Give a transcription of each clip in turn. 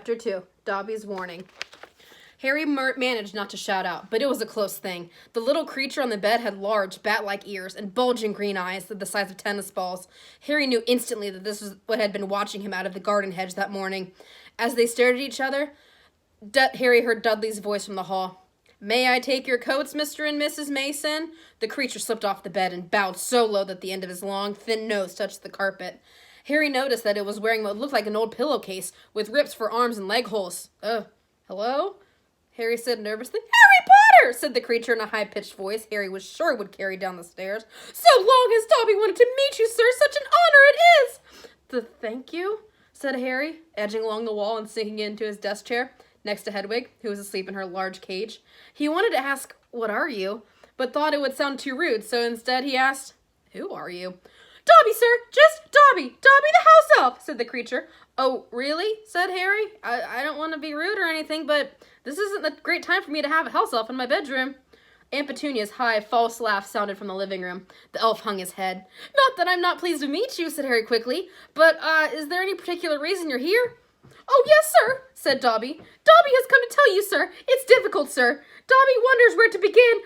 Chapter 2, Dobby's Warning. Harry managed not to shout out, but it was a close thing. The little creature on the bed had large, bat-like ears and bulging green eyes the size of tennis balls. Harry knew instantly that this was what had been watching him out of the garden hedge that morning. As they stared at each other, Harry heard Dudley's voice from the hall. "May I take your coats, Mr. and Mrs. Mason?" The creature slipped off the bed and bowed so low that the end of his long, thin nose touched the carpet. Harry noticed that it was wearing what looked like an old pillowcase with rips for arms and leg holes. Hello?" Harry said nervously. "Harry Potter!" said the creature in a high-pitched voice Harry was sure would carry down the stairs. "So long as Dobby wanted to meet you, sir. Such an honor it is!" "Thank you," said Harry, edging along the wall and sinking into his desk chair next to Hedwig, who was asleep in her large cage. He wanted to ask, "What are you?" but thought it would sound too rude, so instead he asked, "Who are you?" "Dobby, sir, just Dobby. Dobby the house elf," said the creature. "Oh, really?" said Harry. I don't want to be rude or anything, but this isn't a great time for me to have a house elf in my bedroom." Aunt Petunia's high, false laugh sounded from the living room. The elf hung his head. "Not that I'm not pleased to meet you," said Harry quickly, "but, is there any particular reason you're here?" "Oh, yes, sir," said Dobby. "Dobby has come to tell you, sir. It's difficult, sir. Dobby wonders where to begin."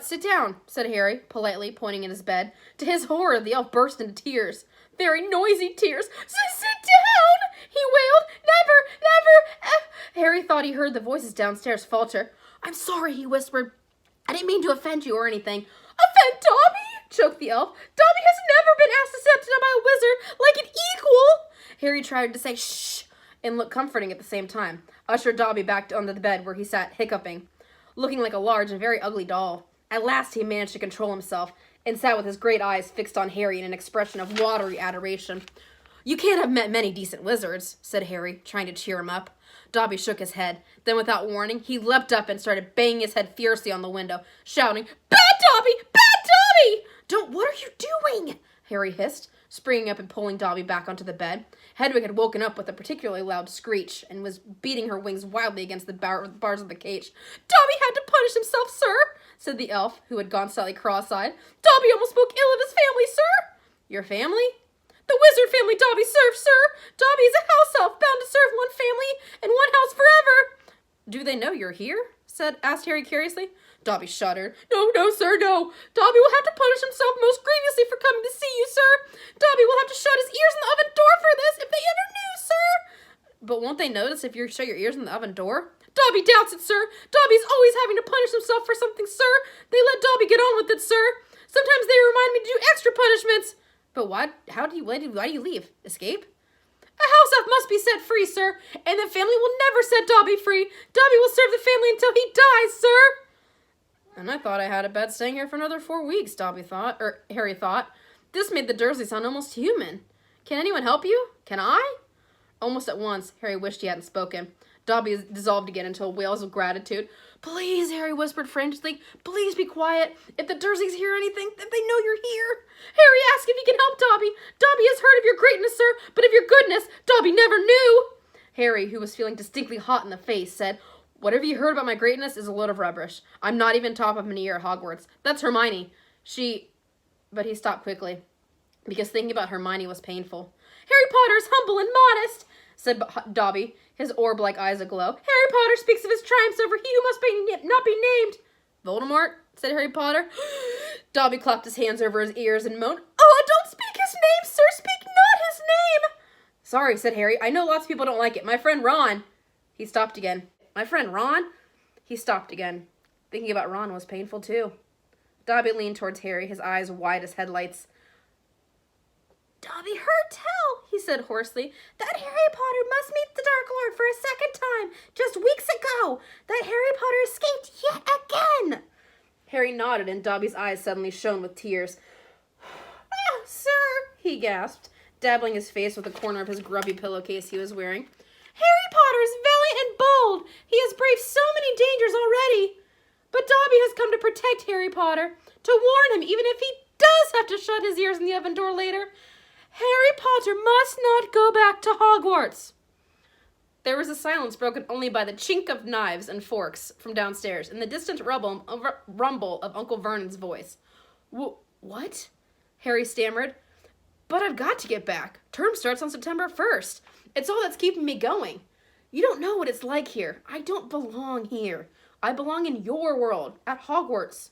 Sit down," said Harry, politely pointing at his bed. To his horror, the elf burst into tears. Very noisy tears. "Sit down!" he wailed. Never! Harry thought he heard the voices downstairs falter. "I'm sorry," he whispered. "I didn't mean to offend you or anything." "Offend Dobby?" choked the elf. "Dobby has never been asked to sit down by a wizard like an equal." Harry tried to say shh and look comforting at the same time, ushered Dobby back onto the bed where he sat hiccuping, looking like a large and very ugly doll. At last he managed to control himself and sat with his great eyes fixed on Harry in an expression of watery adoration. "You can't have met many decent wizards," said Harry, trying to cheer him up. Dobby shook his head. Then, without warning, he leapt up and started banging his head fiercely on the window, shouting, "Bad Dobby! Bad Dobby!" What are you doing?" Harry hissed, springing up and pulling Dobby back onto the bed. Hedwig had woken up with a particularly loud screech and was beating her wings wildly against the bars of the cage. "Dobby had to punish himself, sir," said the elf, who had gone slightly cross-eyed. "Dobby almost spoke ill of his family, sir." "Your family?" "The wizard family Dobby serves, sir. Dobby is a house elf bound to serve one family and one house forever." "Do they know you're here?" asked Harry curiously. Dobby shuddered. No, sir, no. Dobby will have to punish himself most grievously for coming to see you, sir. Dobby will have to shut his ears in the oven door for this, if they ever knew, sir." "But won't they notice if you shut your ears in the oven door?" "Dobby doubts it, sir. Dobby's always having to punish himself for something, sir. They let Dobby get on with it, sir. Sometimes they remind me to do extra punishments." "But why do you leave? Escape?" "A house elf must be set free, sir, and the family will never set Dobby free. Dobby will serve the family until he dies, sir." "And I thought I had a bed staying here for another 4 weeks," Harry thought. This made the Dursleys sound almost human. "Can anyone help you? Can I?" Almost at once, Harry wished he hadn't spoken. Dobby dissolved again into wails of gratitude. "Please," Harry whispered frantically, "please be quiet. If the Dursleys hear anything, if they know you're here." Harry asked if he can help Dobby. "Dobby has heard of your greatness, sir, but of your goodness, Dobby never knew." Harry, who was feeling distinctly hot in the face, said, "Whatever you heard about my greatness is a load of rubbish. I'm not even top of an year at Hogwarts. That's Hermione. But he stopped quickly, because thinking about Hermione was painful. "Harry Potter is humble and modest," said Dobby, his orb-like eyes aglow. "Harry Potter speaks of his triumphs over he who must not be named." "Voldemort?" said Harry Potter. Dobby clapped his hands over his ears and moaned, "Oh, don't speak his name, sir! Speak not his name!" "Sorry," said Harry. "I know lots of people don't like it. My friend Ron." He stopped again. "My friend Ron?" He stopped again. Thinking about Ron was painful, too. Dobby leaned towards Harry, his eyes wide as headlights. "Dobby heard tell," he said hoarsely, "that Harry Potter must meet the Dark Lord for a second time, just weeks ago. That Harry Potter escaped yet again." Harry nodded, and Dobby's eyes suddenly shone with tears. "Ah, sir," he gasped, dabbling his face with the corner of his grubby pillowcase he was wearing. "Harry Potter is valiant and bold. He has braved so many dangers already. But Dobby has come to protect Harry Potter, to warn him even if he does have to shut his ears in the oven door later. Harry Potter must not go back to Hogwarts." There was a silence broken only by the chink of knives and forks from downstairs and the distant rumble of Uncle Vernon's voice. "What?" Harry stammered. "But I've got to get back. Term starts on September 1st. It's all that's keeping me going." You don't know what it's like here. I don't belong here. I belong in your world, at Hogwarts.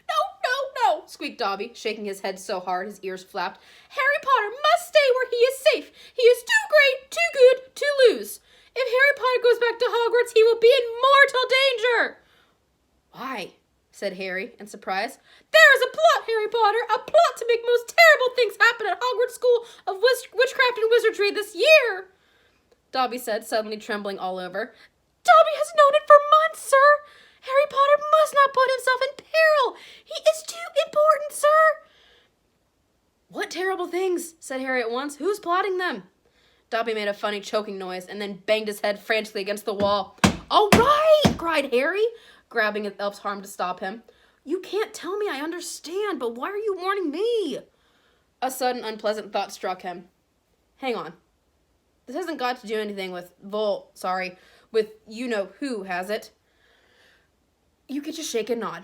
No, no, no, squeaked Dobby, shaking his head so hard his ears flapped. Harry Potter must stay where he is safe. He is too great, too good to lose. If Harry Potter goes back to Hogwarts, he will be in mortal danger. Why? Said Harry in surprise. There is a plot, Harry Potter, a plot to make most terrible things happen at Hogwarts School of Witchcraft and Wizardry this year, Dobby said, suddenly trembling all over. Dobby has known it for months, sir. Harry Potter must not put himself in peril. He is too important, sir. What terrible things? Said Harry at once. Who's plotting them? Dobby made a funny choking noise and then banged his head frantically against the wall. All right, cried Harry, grabbing the elf's arm to stop him. You can't tell me, I understand, but why are you warning me? A sudden unpleasant thought struck him. Hang on. This hasn't got to do anything with with you-know-who, has it? You could just shake and nod,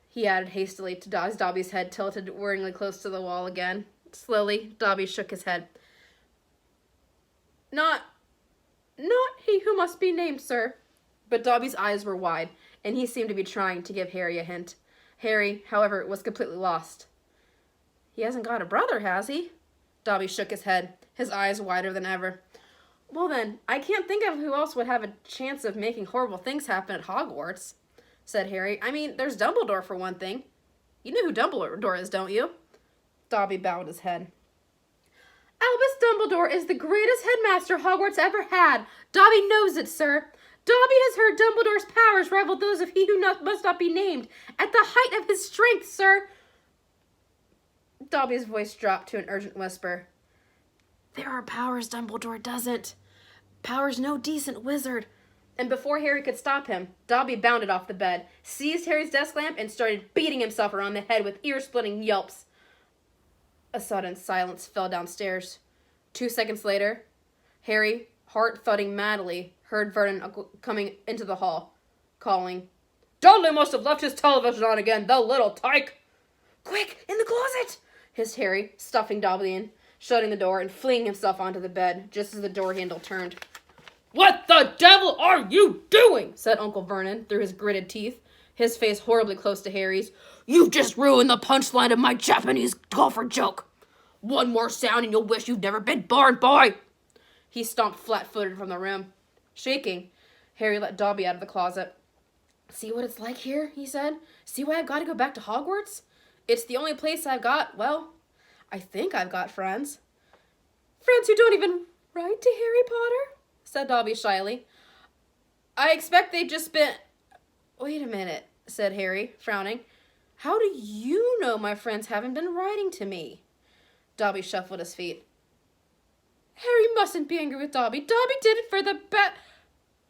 he added hastily to Dobby's head tilted worryingly close to the wall again. Slowly, Dobby shook his head. Not he who must be named, sir. But Dobby's eyes were wide, and he seemed to be trying to give Harry a hint. Harry, however, was completely lost. He hasn't got a brother, has he? Dobby shook his head, his eyes wider than ever. Well then, I can't think of who else would have a chance of making horrible things happen at Hogwarts, said Harry. I mean, there's Dumbledore for one thing. You know who Dumbledore is, don't you? Dobby bowed his head. Albus Dumbledore is the greatest headmaster Hogwarts ever had. Dobby knows it, sir. Dobby has heard Dumbledore's powers rival those of he who must not be named. At the height of his strength, sir. Dobby's voice dropped to an urgent whisper. There are powers Dumbledore doesn't. Powers no decent wizard. And before Harry could stop him, Dobby bounded off the bed, seized Harry's desk lamp, and started beating himself around the head with ear-splitting yelps. A sudden silence fell downstairs. 2 seconds later, Harry, heart thudding madly, heard Vernon coming into the hall, calling, Dudley must have left his television on again, the little tyke! Quick, in the closet! Hissed Harry, stuffing Dobby in, shutting the door, and flinging himself onto the bed, just as the door handle turned. What the devil are you doing? Said Uncle Vernon through his gritted teeth, his face horribly close to Harry's. You've just ruined the punchline of my Japanese golfer joke. One more sound and you'll wish you'd never been born, boy. He stomped flat-footed from the room. Shaking, Harry let Dobby out of the closet. See what it's like here, he said. See why I've got to go back to Hogwarts? It's the only place I've got, well, I think I've got friends. Friends who don't even write to Harry Potter? Said Dobby shyly. I expect they've just been... Wait a minute, said Harry, frowning. How do you know my friends haven't been writing to me? Dobby shuffled his feet. Harry mustn't be angry with Dobby. Dobby did it for the bet.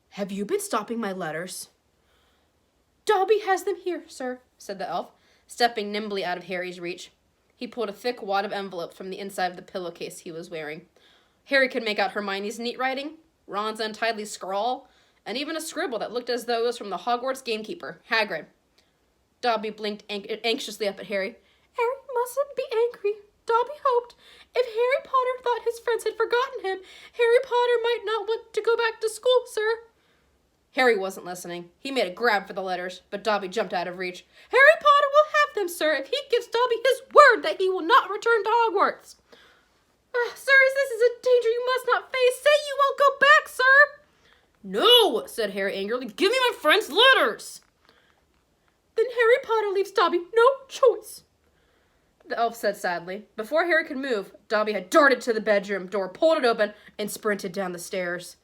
Have you been stopping my letters? Dobby has them here, sir, said the elf, stepping nimbly out of Harry's reach. He pulled a thick wad of envelopes from the inside of the pillowcase he was wearing. Harry could make out Hermione's neat writing, Ron's untidily scrawl, and even a scribble that looked as though it was from the Hogwarts gamekeeper, Hagrid. Dobby blinked anxiously up at Harry. Harry mustn't be angry. Dobby hoped if Harry Potter thought his friends had forgotten him, Harry Potter might not want to go back to school, sir. Harry wasn't listening. He made a grab for the letters, but Dobby jumped out of reach. Harry Potter will have them, sir, if he gives Dobby his word that he will not return to Hogwarts. Sir, this is a danger you must not face. Say you won't go back, sir. No, said Harry angrily. Give me my friend's letters. Then Harry Potter leaves Dobby no choice, the elf said sadly. Before Harry could move, Dobby had darted to the bedroom door, pulled it open, and sprinted down the stairs.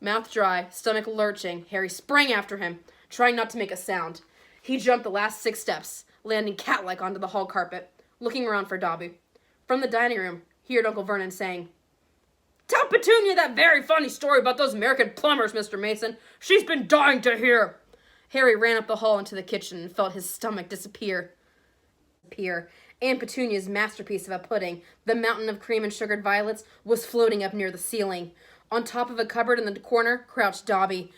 Mouth dry, stomach lurching, Harry sprang after him, trying not to make a sound. He jumped the last 6 steps, landing cat-like onto the hall carpet, looking around for Dobby. From the dining room, he heard Uncle Vernon saying, Tell Petunia that very funny story about those American plumbers, Mr. Mason. She's been dying to hear. Harry ran up the hall into the kitchen and felt his stomach disappear. Aunt Petunia's masterpiece of a pudding, the mountain of cream and sugared violets, was floating up near the ceiling. On top of a cupboard in the corner crouched Dobby.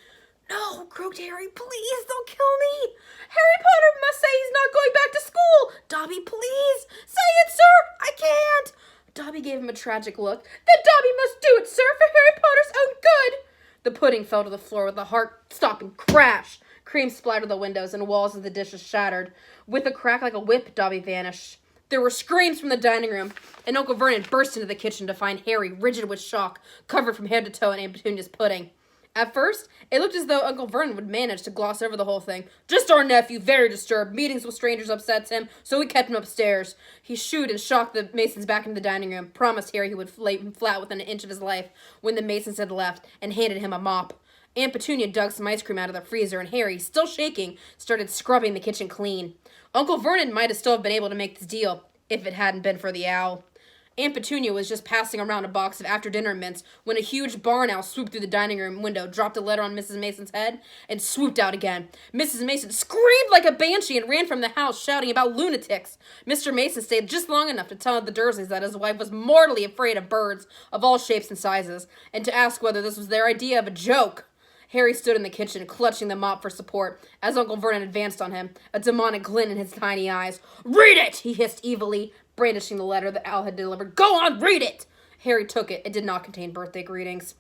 No, croaked Harry, please, they'll kill me. Harry Potter must say he's not going back to school. Dobby, please, say it, sir. I can't. Dobby gave him a tragic look. Then Dobby must do it, sir, for Harry Potter's own good. The pudding fell to the floor with a heart-stopping crash. Cream splattered the windows and walls of the dishes shattered. With a crack like a whip, Dobby vanished. There were screams from the dining room, and Uncle Vernon burst into the kitchen to find Harry, rigid with shock, covered from head to toe in Aunt Petunia's pudding. At first, it looked as though Uncle Vernon would manage to gloss over the whole thing. Just our nephew, very disturbed. Meetings with strangers upsets him, so we kept him upstairs. He shooed and shocked the Masons back into the dining room, promised Harry he would lay him flat within an inch of his life when the Masons had left, and handed him a mop. Aunt Petunia dug some ice cream out of the freezer, and Harry, still shaking, started scrubbing the kitchen clean. Uncle Vernon might have still been able to make this deal, if it hadn't been for the owl. Aunt Petunia was just passing around a box of after-dinner mints when a huge barn owl swooped through the dining room window, dropped a letter on Mrs. Mason's head, and swooped out again. Mrs. Mason screamed like a banshee and ran from the house, shouting about lunatics. Mr. Mason stayed just long enough to tell the Dursleys that his wife was mortally afraid of birds of all shapes and sizes, and to ask whether this was their idea of a joke. Harry stood in the kitchen, clutching the mop for support, as Uncle Vernon advanced on him, a demonic glint in his tiny eyes. "Read it!" he hissed evilly, brandishing the letter the owl had delivered. "Go on, read it!" Harry took it. It did not contain birthday greetings.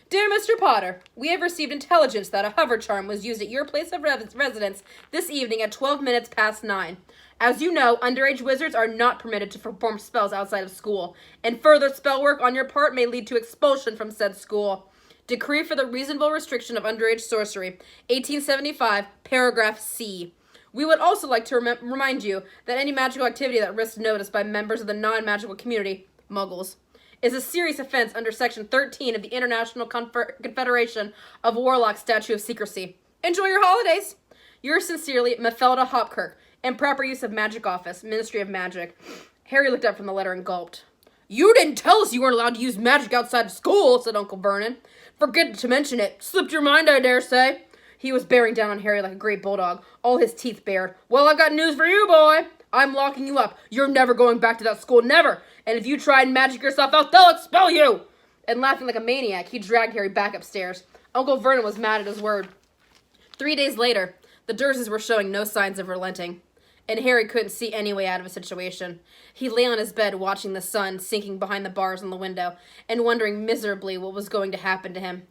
"Dear Mr. Potter, we have received intelligence that a hover charm was used at your place of residence this evening at 12 minutes past 9. As you know, underage wizards are not permitted to perform spells outside of school, and further spell work on your part may lead to expulsion from said school. Decree for the reasonable restriction of underage sorcery, 1875, paragraph C. We would also like to remind you that any magical activity that risks notice by members of the non-magical community, Muggles, is a serious offense under Section 13 of the International Confederation of Warlocks Statute of Secrecy. Enjoy your holidays! Yours sincerely, Mephelda Hopkirk, Improper Use of Magic Office, Ministry of Magic. Harry looked up from the letter and gulped. "You didn't tell us you weren't allowed to use magic outside of school," said Uncle Vernon. "Forget to mention it. Slipped your mind, I dare say." He was bearing down on Harry like a great bulldog, all his teeth bared. "Well, I've got news for you, boy. I'm locking you up. You're never going back to that school, never. And if you try and magic yourself out, they'll expel you." And laughing like a maniac, he dragged Harry back upstairs. Uncle Vernon was mad at his word. 3 days later, the Dursleys were showing no signs of relenting, and Harry couldn't see any way out of a situation. He lay on his bed watching the sun sinking behind the bars on the window and wondering miserably what was going to happen to him.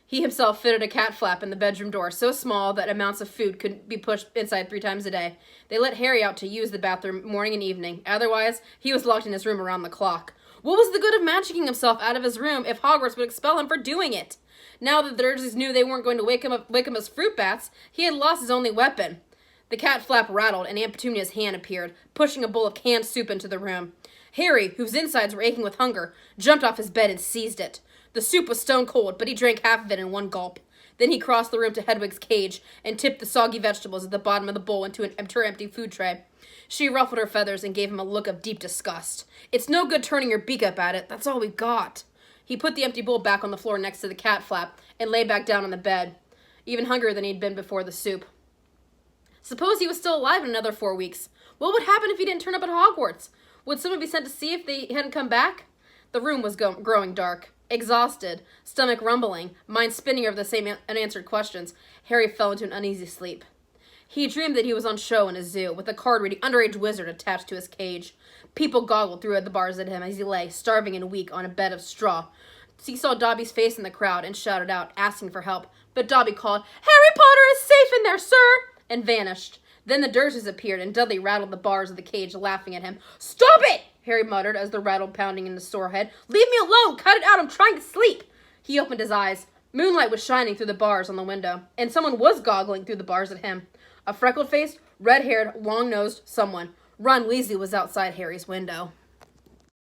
He himself fitted a cat flap in the bedroom door, so small that amounts of food could be pushed inside 3 times a day. They let Harry out to use the bathroom morning and evening. Otherwise, he was locked in his room around the clock. What was the good of magicking himself out of his room if Hogwarts would expel him for doing it? Now that the Dursleys knew they weren't going to wake him as fruit bats, he had lost his only weapon. The cat flap rattled, and Aunt Petunia's hand appeared, pushing a bowl of canned soup into the room. Harry, whose insides were aching with hunger, jumped off his bed and seized it. The soup was stone cold, but he drank half of it in one gulp. Then he crossed the room to Hedwig's cage and tipped the soggy vegetables at the bottom of the bowl into her empty food tray. She ruffled her feathers and gave him a look of deep disgust. "It's no good turning your beak up at it. That's all we've got." He put the empty bowl back on the floor next to the cat flap and lay back down on the bed, even hungrier than he'd been before the soup. Suppose he was still alive in another 4 weeks. What would happen if he didn't turn up at Hogwarts? Would someone be sent to see if they hadn't come back? The room was growing dark. Exhausted, stomach rumbling, mind spinning over the same unanswered questions, Harry fell into an uneasy sleep. He dreamed that he was on show in a zoo, with a card-reading underage wizard attached to his cage. People goggled through the bars at him as he lay, starving and weak, on a bed of straw. He saw Dobby's face in the crowd and shouted out, asking for help. But Dobby called, "Harry Potter is safe in there, sir!" and vanished. Then the Dursleys appeared, and Dudley rattled the bars of the cage, laughing at him. "Stop it!" Harry muttered as the rattle pounding in his sore head. "Leave me alone! Cut it out! I'm trying to sleep!" He opened his eyes. Moonlight was shining through the bars on the window, and someone was goggling through the bars at him. A freckled-faced, red-haired, long-nosed someone. Ron Weasley was outside Harry's window.